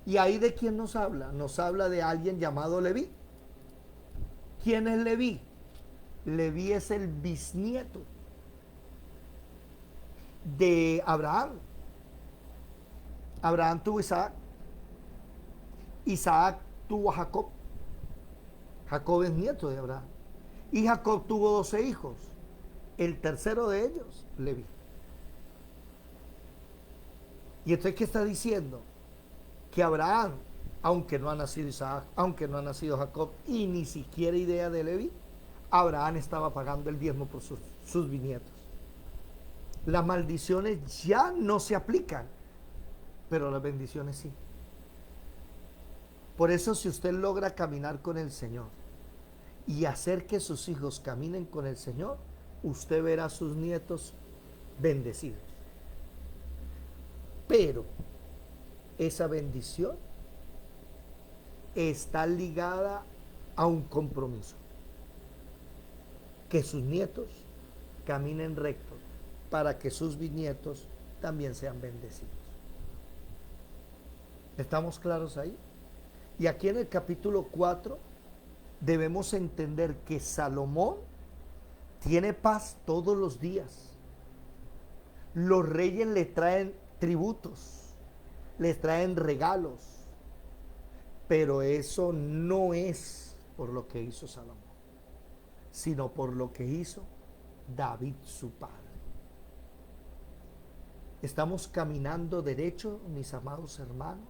¿Y ahí de quién nos habla? Nos habla de alguien llamado Leví. ¿Quién es Leví? Leví es el bisnieto de Abraham. Abraham tuvo Isaac. Isaac tuvo a Jacob. Jacob es nieto de Abraham. Y Jacob tuvo 12 hijos. El tercero de ellos, Leví. Y entonces, ¿qué está diciendo? Que Abraham, aunque no ha nacido Isaac, aunque no ha nacido Jacob, y ni siquiera idea de Leví, Abraham estaba pagando el diezmo por sus bisnietos. Las maldiciones ya no se aplican, pero las bendiciones sí. Por eso, si usted logra caminar con el Señor y hacer que sus hijos caminen con el Señor, usted verá a sus nietos bendecidos. Pero esa bendición está ligada a un compromiso: que sus nietos caminen rectos para que sus bisnietos también sean bendecidos. ¿Estamos claros ahí? Y aquí en el capítulo 4 debemos entender que Salomón tiene paz todos los días. Los reyes le traen tributos, les traen regalos, pero eso no es por lo que hizo Salomón, sino por lo que hizo David, su padre. ¿Estamos caminando derecho, mis amados hermanos?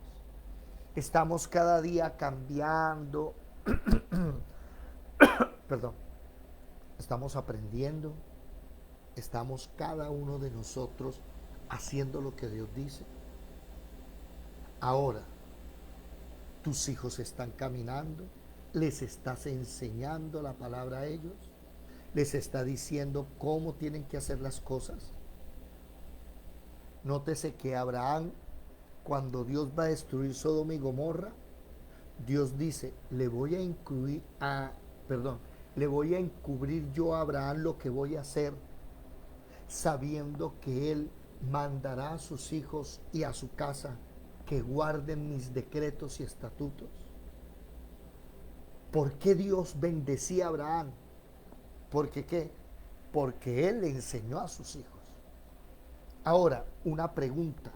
¿Estamos cada día cambiando? Perdón. ¿Estamos aprendiendo? ¿Estamos cada uno de nosotros haciendo lo que Dios dice? Ahora, tus hijos están caminando, les estás enseñando la palabra a ellos, les está diciendo cómo tienen que hacer las cosas. Nótese que Abraham, cuando Dios va a destruir Sodoma y Gomorra, Dios dice, le voy a encubrir yo a Abraham lo que voy a hacer, sabiendo que él mandará a sus hijos y a su casa que guarden mis decretos y estatutos. ¿Por qué Dios bendecía a Abraham? ¿Porque qué? Porque él le enseñó a sus hijos. Ahora, una pregunta.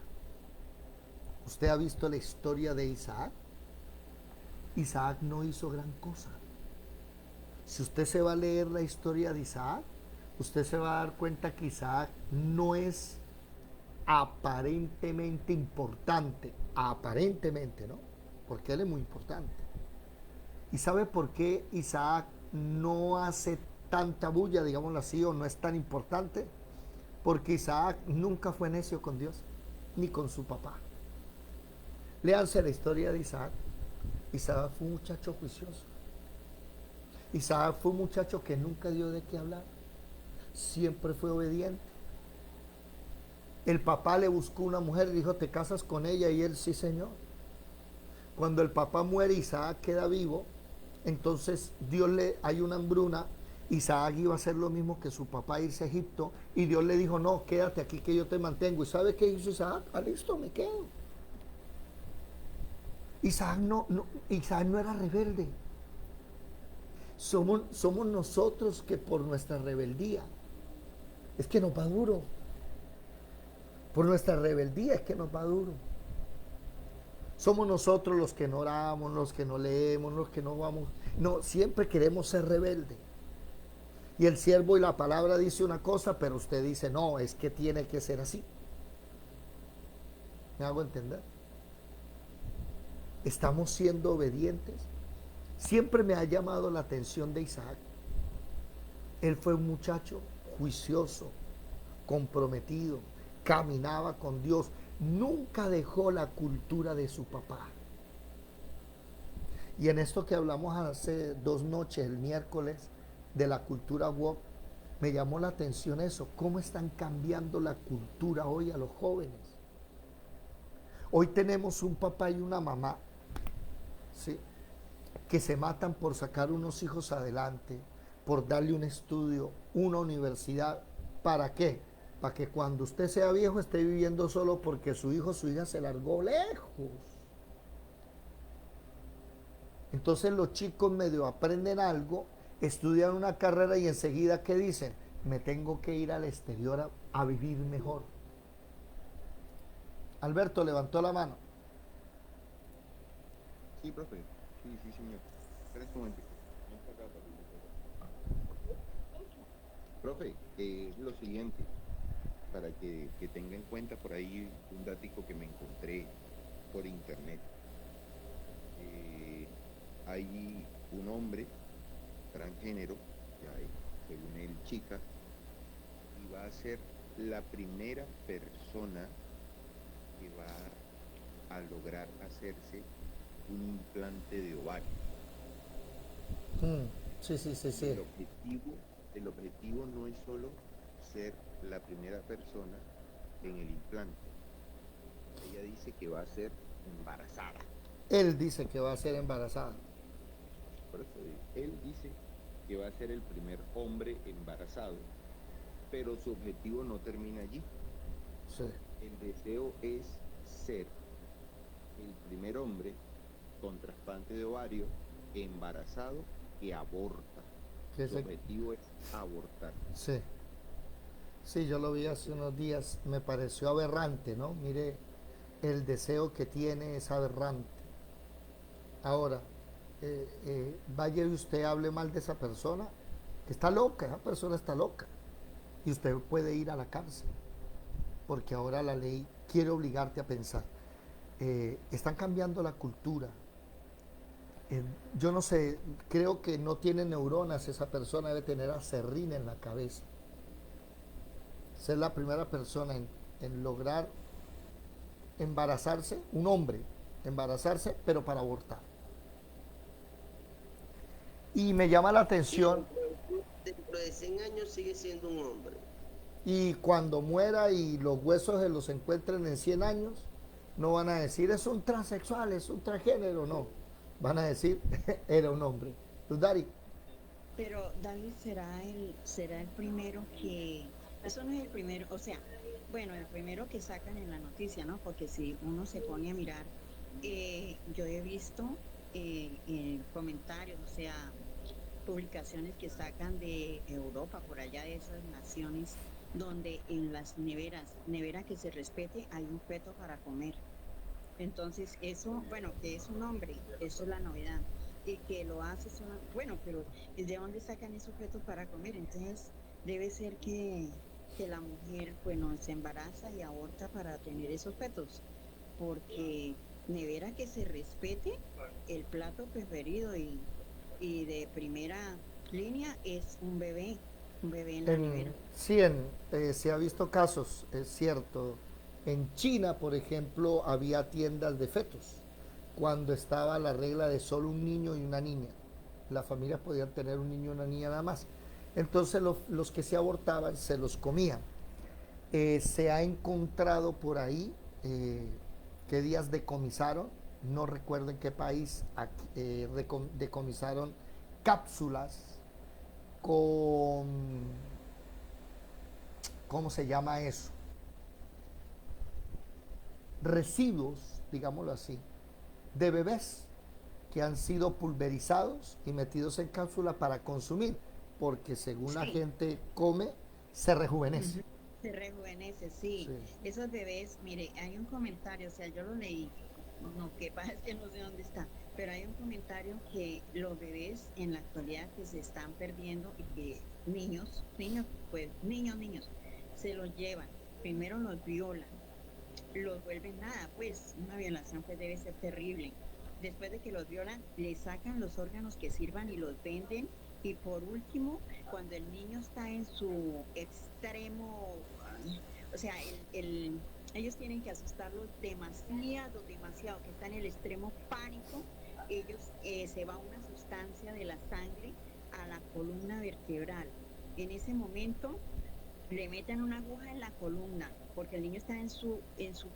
¿Usted ha visto la historia de Isaac? Isaac no hizo gran cosa. Si usted se va a leer la historia de Isaac, usted se va a dar cuenta que Isaac no es aparentemente importante. Aparentemente, ¿no? Porque él es muy importante. ¿Y sabe por qué Isaac no hace tanta bulla, digámoslo así, o no es tan importante? Porque Isaac nunca fue necio con Dios, ni con su papá. Léanse la historia de Isaac. Isaac fue un muchacho juicioso. Isaac fue un muchacho que nunca dio de qué hablar. Siempre fue obediente. El papá le buscó una mujer y dijo, ¿te casas con ella? Y él, sí, señor. Cuando el papá muere, Isaac queda vivo. Entonces hay una hambruna. Isaac iba a hacer lo mismo que su papá, irse a Egipto. Y Dios le dijo, no, quédate aquí que yo te mantengo. ¿Y sabe qué hizo Isaac? Ah, listo, me quedo. Isaac no era rebelde. Somos nosotros que por nuestra rebeldía es que nos va duro. Por nuestra rebeldía es que nos va duro. Somos nosotros los que no oramos, los que no leemos, los que no vamos. No, siempre queremos ser rebeldes. Y el siervo y la palabra dice una cosa, pero usted dice, no, es que tiene que ser así. ¿Me hago entender? ¿Estamos siendo obedientes? Siempre me ha llamado la atención de Isaac. Él fue un muchacho juicioso, comprometido, caminaba con Dios, nunca dejó la cultura de su papá. Y en esto que hablamos hace 2 noches, el miércoles, de la cultura woke, me llamó la atención eso, cómo están cambiando la cultura hoy a los jóvenes. Hoy tenemos un papá y una mamá, ¿sí?, que se matan por sacar unos hijos adelante, por darle un estudio, una universidad. ¿Para qué? Para que cuando usted sea viejo esté viviendo solo porque su hijo o su hija se largó lejos. Entonces los chicos medio aprenden algo, estudian una carrera y enseguida, ¿qué dicen? Me tengo que ir al exterior a vivir mejor. Alberto levantó la mano. Sí, profe. Sí, señor. Espera un momento. Profe, es lo siguiente, para que tenga en cuenta por ahí un datico que me encontré por internet. Hay un hombre transgénero, según él chica, y va a ser la primera persona que va a lograr hacerse un implante de ovario. Sí. El objetivo no es solo ser la primera persona en el implante. Ella dice que va a ser embarazada. Él dice que va a ser embarazada. Por eso, él dice que va a ser el primer hombre embarazado, pero su objetivo no termina allí. Sí. El deseo es ser el primer hombre con trasplante de ovario embarazado que aborta. Su objetivo es abortar. Sí. Sí, yo lo vi hace unos días, me pareció aberrante, ¿no? Mire, el deseo que tiene es aberrante. Ahora, vaya y usted hable mal de esa persona, que está loca, esa persona está loca. Y usted puede ir a la cárcel, porque ahora la ley quiere obligarte a pensar. Están cambiando la cultura. Yo no sé, creo que no tiene neuronas, esa persona debe tener aserrín en la cabeza. Ser la primera persona en lograr embarazarse, un hombre, embarazarse, pero para abortar. Y me llama la atención. Dentro de 100 años sigue siendo un hombre. Y cuando muera y los huesos se los encuentren en 100 años, no van a decir es un transexual, es un transgénero, no. van a decir, era un hombre. Luz Dari. Pero David será el primero que, eso no es el primero, o sea, bueno, el primero que sacan en la noticia, ¿no? Porque si uno se pone a mirar, yo he visto comentarios, o sea, publicaciones que sacan de Europa, por allá de esas naciones, donde en las nevera que se respete, hay un feto para comer. Entonces, eso, bueno, que es un hombre, eso es la novedad. Y que lo hace, bueno, pero ¿de dónde sacan esos fetos para comer? Entonces, debe ser que la mujer, bueno, se embaraza y aborta para tener esos fetos. Porque nevera que se respete, el plato preferido y de primera línea es un bebé en la nevera. Sí, se ha visto casos, es cierto. En China, por ejemplo, había tiendas de fetos, cuando estaba la regla de solo un niño y una niña. Las familias podían tener un niño y una niña nada más. Entonces los que se abortaban se los comían. Se ha encontrado por ahí qué días decomisaron, no recuerdo en qué país, decomisaron cápsulas con, ¿cómo se llama eso? Residuos, digámoslo así, de bebés que han sido pulverizados y metidos en cápsula para consumir, porque según la gente come, se rejuvenece. Se rejuvenece, sí. Esos bebés, mire, hay un comentario, o sea, yo lo leí, no, que pasa es que no sé dónde está, pero hay un comentario que los bebés en la actualidad que se están perdiendo y que niños, se los llevan, primero los violan, los vuelven nada, pues una violación pues debe ser terrible. Después de que los violan, les sacan los órganos que sirvan y los venden. Y por último, cuando el niño está en su extremo, o sea, ellos tienen que asustarlo demasiado, que está en el extremo pánico, ellos se va una sustancia de la sangre a la columna vertebral. En ese momento le meten una aguja en la columna, porque el niño está en su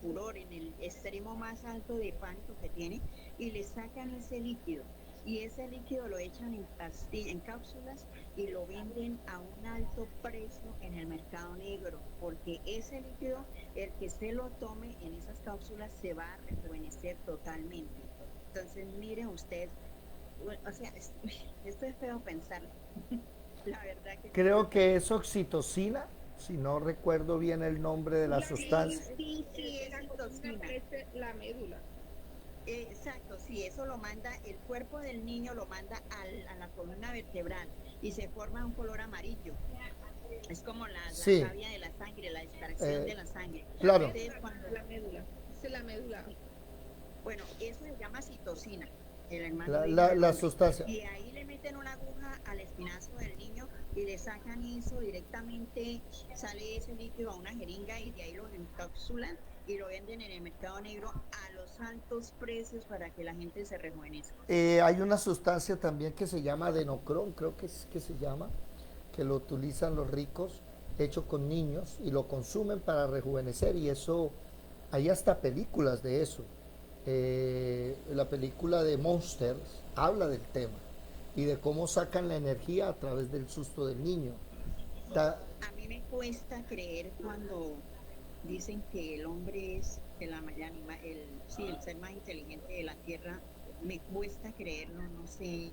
furor, en el extremo más alto de pánico que tiene, y le sacan ese líquido. Y ese líquido lo echan en cápsulas y lo venden a un alto precio en el mercado negro, porque ese líquido, el que se lo tome en esas cápsulas, se va a rejuvenecer totalmente. Entonces, mire usted, o sea, esto es feo pensarlo. La verdad que creo que es oxitocina, si no recuerdo bien el nombre de la sustancia. Sí, es oxitocina. La médula. Exacto, sí, eso lo manda, el cuerpo del niño lo manda a la columna vertebral y se forma un color amarillo. Es como la savia de la sangre, la extracción de la sangre. Claro. La médula. Es la médula. Bueno, eso se llama citocina, el hermano. La sustancia. Y ahí le meten una aguja al espinazo del niño y le sacan eso directamente, sale ese líquido a una jeringa y de ahí lo encapsulan y lo venden en el mercado negro a los altos precios para que la gente se rejuvenezca. Hay una sustancia también que se llama adenocrón, creo que se llama, que lo utilizan los ricos, hecho con niños, y lo consumen para rejuvenecer, y eso, hay hasta películas de eso. La película de Monsters habla del tema y de cómo sacan la energía a través del susto del niño. A mí me cuesta creer cuando dicen que el hombre es el ser más inteligente de la tierra. Me cuesta creerlo, no sé,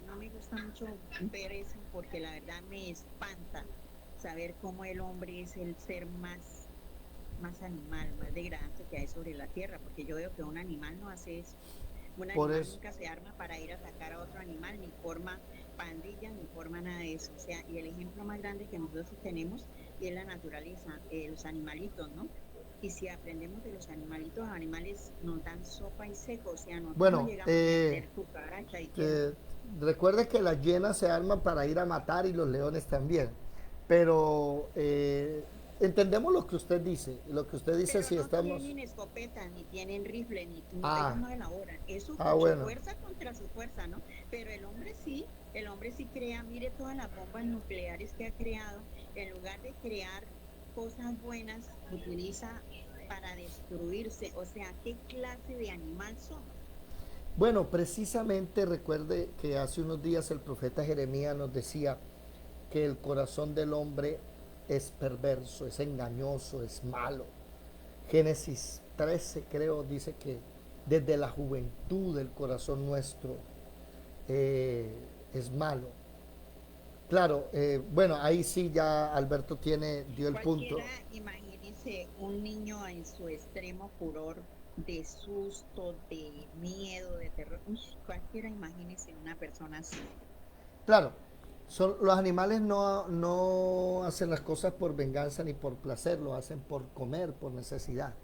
no me gusta mucho ver eso, porque la verdad me espanta saber cómo el hombre es el ser más animal, más degradante que hay sobre la tierra, porque yo veo que un animal no hace eso. Un animal nunca se arma para ir a atacar a otro animal, ni forma pandillas, ni forma nada de eso. O sea, y el ejemplo más grande que nosotros tenemos es la naturaleza, los animalitos, ¿no? Y si aprendemos de los animales nos dan sopa y seco, o sea, nosotros llegamos a tener cucaracha y recuerde que las hienas se arman para ir a matar y los leones también, pero entendemos lo que usted dice, pero si no estamos... tienen escopeta, ni tienen rifle, ni Ah. ellos no elaboran. Eso Bueno. fuerza contra su fuerza, ¿no? Pero el hombre sí crea, mire todas las bombas nucleares que ha creado, en lugar de crear cosas buenas, utiliza para destruirse. O sea, ¿qué clase de animal son? Bueno, precisamente recuerde que hace unos días el profeta Jeremías nos decía que el corazón del hombre es perverso, es engañoso, es malo. Génesis 13 creo dice que desde la juventud el corazón nuestro es malo. Claro, bueno, ahí sí ya Alberto dio el punto. Cualquiera, imagínense un niño en su extremo furor de susto, de miedo, de terror. Uy, cualquiera, imagínense una persona así. Claro, los animales no hacen las cosas por venganza ni por placer, lo hacen por comer, por necesidad.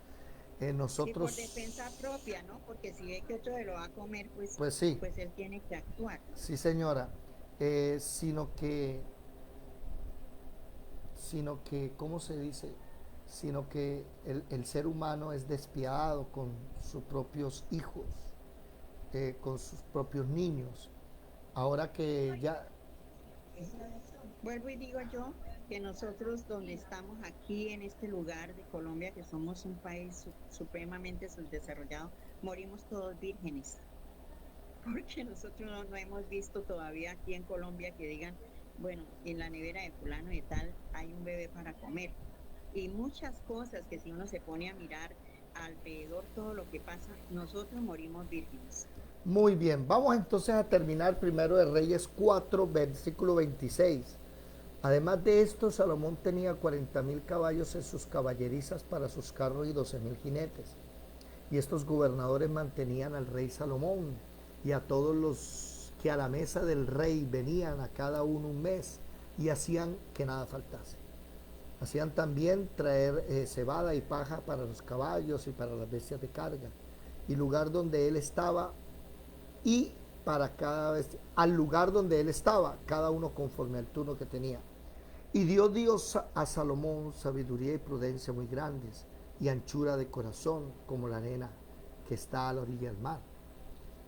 Nosotros... Sí, por defensa propia, ¿no? Porque si ve que otro se lo va a comer, pues sí, pues él tiene que actuar. Sí, señora, sino que, ¿cómo se dice? Sino que el ser humano es despiadado con sus propios hijos, con sus propios niños. Ahora que ya... Vuelvo y digo yo que nosotros donde estamos aquí en este lugar de Colombia, que somos un país supremamente subdesarrollado, morimos todos vírgenes. Porque nosotros no hemos visto todavía aquí en Colombia que digan, bueno, en la nevera de fulano y tal hay un bebé para comer. Y muchas cosas que si uno se pone a mirar alrededor todo lo que pasa, nosotros morimos vírgenes. Muy bien, vamos entonces a terminar primero de Reyes 4, versículo 26. Además de esto, Salomón tenía 40,000 caballos en sus caballerizas para sus carros y 12,000 jinetes. Y estos gobernadores mantenían al rey Salomón y a todos los que a la mesa del rey venían, a cada uno un mes, y hacían que nada faltase. Hacían también traer cebada y paja para los caballos y para las bestias de carga, y lugar donde él estaba, y para al lugar donde él estaba, cada uno conforme al turno que tenía. Y dio Dios a Salomón sabiduría y prudencia muy grandes, y anchura de corazón como la arena que está a la orilla del mar.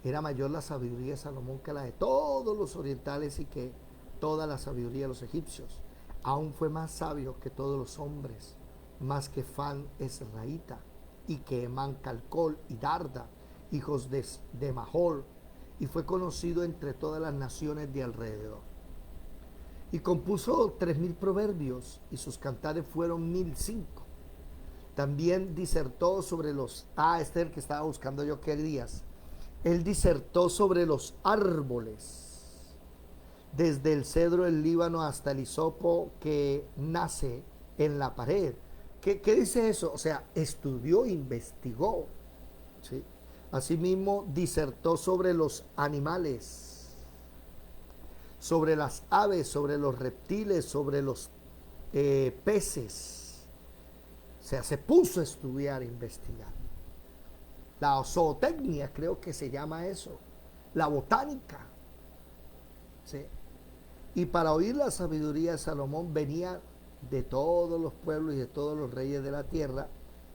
Era mayor la sabiduría de Salomón que la de todos los orientales y que toda la sabiduría de los egipcios. Aún fue más sabio que todos los hombres, más que Fan Esraíta, y que Emán Calcol y Darda, hijos de Mahol, y fue conocido entre todas las naciones de alrededor. Y compuso 3,000 proverbios, y sus cantares fueron 1,005. También disertó sobre este es el que estaba buscando yo qué días. Él disertó sobre los árboles, desde el cedro del Líbano hasta el hisopo que nace en la pared. ¿Qué dice eso? O sea, estudió, investigó, ¿sí? Asimismo, disertó sobre los animales, sobre las aves, sobre los reptiles, sobre los peces. O sea, se puso a estudiar, a investigar. La zootecnia, creo que se llama eso. La botánica. ¿Sí? Y para oír la sabiduría de Salomón venía de todos los pueblos y de todos los reyes de la tierra,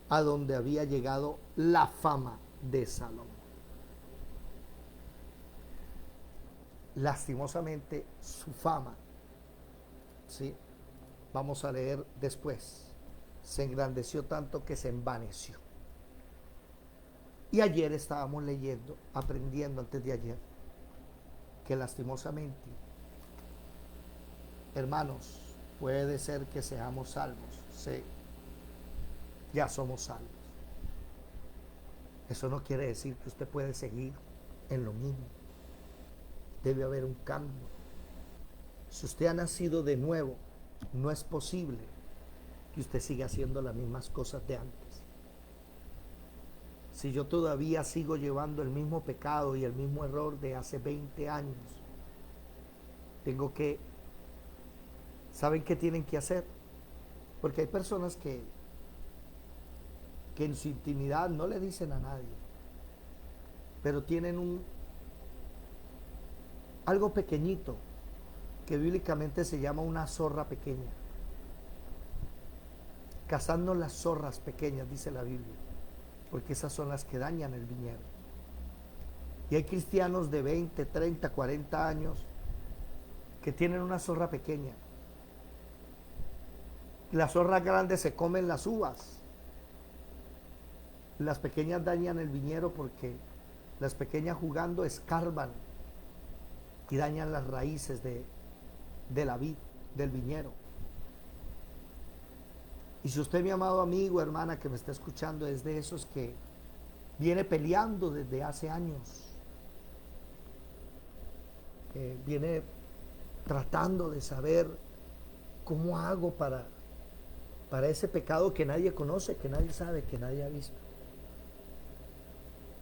a donde había llegado la fama de Salomón. Lastimosamente, su fama, ¿sí? Vamos a leer después, se engrandeció tanto que se envaneció. Y ayer estábamos leyendo, aprendiendo antes de ayer, que lastimosamente, hermanos, puede ser que seamos salvos, sí, ya somos salvos. Eso no quiere decir que usted puede seguir en lo mismo. Debe haber un cambio. Si usted ha nacido de nuevo, no es posible que usted siga haciendo las mismas cosas de antes. Si yo todavía sigo llevando el mismo pecado y el mismo error de hace 20 años, tengo que... ¿Saben qué tienen que hacer? Porque hay personas que en su intimidad no le dicen a nadie, pero tienen algo pequeñito que bíblicamente se llama una zorra pequeña. Cazando las zorras pequeñas, dice la Biblia, porque esas son las que dañan el viñedo. Y hay cristianos de 20, 30, 40 años que tienen una zorra pequeña. Las zorras grandes se comen las uvas las pequeñas dañan el viñedo porque las pequeñas jugando escarban y dañan las raíces de la vid, del viñedo. Y si usted, mi amado amigo, hermana que me está escuchando, es de esos que viene peleando desde hace años, viene tratando de saber cómo hago para ese pecado que nadie conoce, que nadie sabe, que nadie ha visto,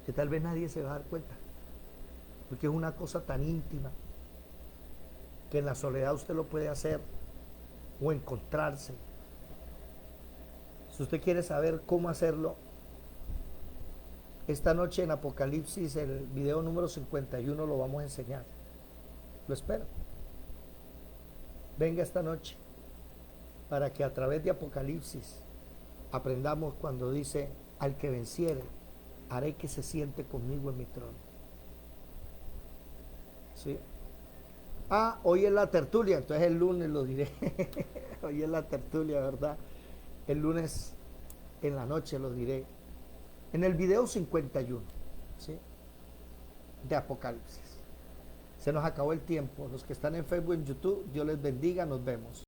que tal vez nadie se va a dar cuenta, porque es una cosa tan íntima que en la soledad usted lo puede hacer o encontrarse. Si usted quiere saber cómo hacerlo, esta noche en Apocalipsis, el video número 51, lo vamos a enseñar. Lo espero. Venga esta noche para que a través de Apocalipsis aprendamos cuando dice: al que venciere, haré que se siente conmigo en mi trono. ¿Sí? Hoy es la tertulia, entonces el lunes lo diré. Hoy es la tertulia, ¿verdad? El lunes en la noche lo diré. En el video 51, ¿sí?, de Apocalipsis. Se nos acabó el tiempo. Los que están en Facebook, en YouTube, Dios les bendiga, nos vemos.